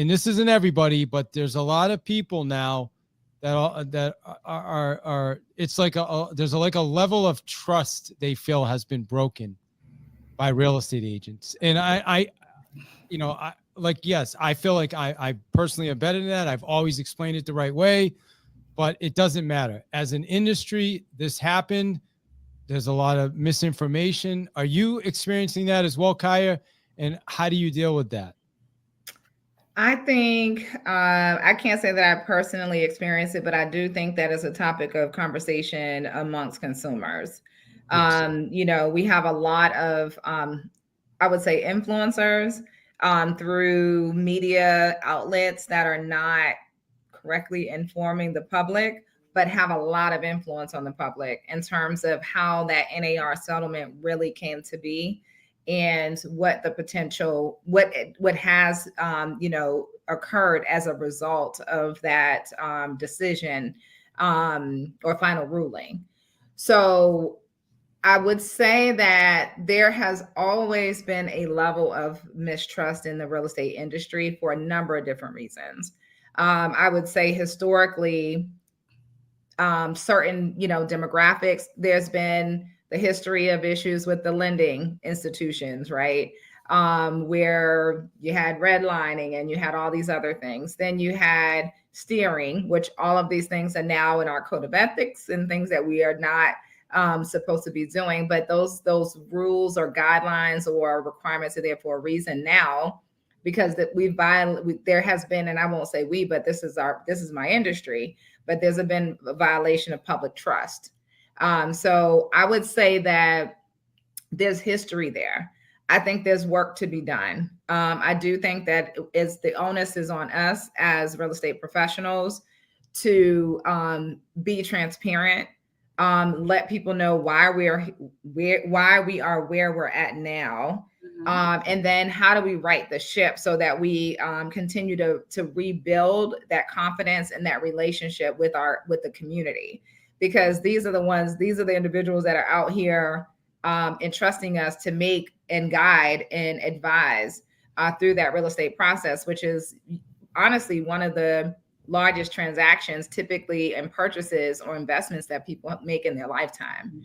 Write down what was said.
and this isn't everybody, but there's a lot of people now that are it's like there's like a level of trust they feel has been broken by real estate agents. And I like, yes, I feel like I personally am better than that. I've always explained it the right way, but it doesn't matter. As an industry, this happened. There's a lot of misinformation. Are you experiencing that as well, Kaya? And how do you deal with that? I think I can't say that I personally experienced it, but I do think that is a topic of conversation amongst consumers. Yes. We have a lot of, I would say, influencers through media outlets that are not correctly informing the public, but have a lot of influence on the public in terms of how that NAR settlement really came to be and what the potential, what has occurred as a result of that decision or final ruling. So I would say that there has always been a level of mistrust in the real estate industry for a number of different reasons. I would say historically, certain demographics, there's been the history of issues with the lending institutions, right? Where you had redlining and you had all these other things. Then you had steering, which all of these things are now in our code of ethics and things that we are not supposed to be doing. But those rules or guidelines or requirements are there for a reason now, because that there has been, and I won't say we, but this is my industry, but there's been a violation of public trust. So I would say that there's history there. I think there's work to be done. I do think that the onus is on us as real estate professionals to be transparent, let people know why we are where we're at now, and then how do we right the ship so that we continue to rebuild that confidence and that relationship with the community, because these are the individuals that are out here entrusting us to make and guide and advise through that real estate process, which is honestly one of the largest transactions typically and purchases or investments that people make in their lifetime.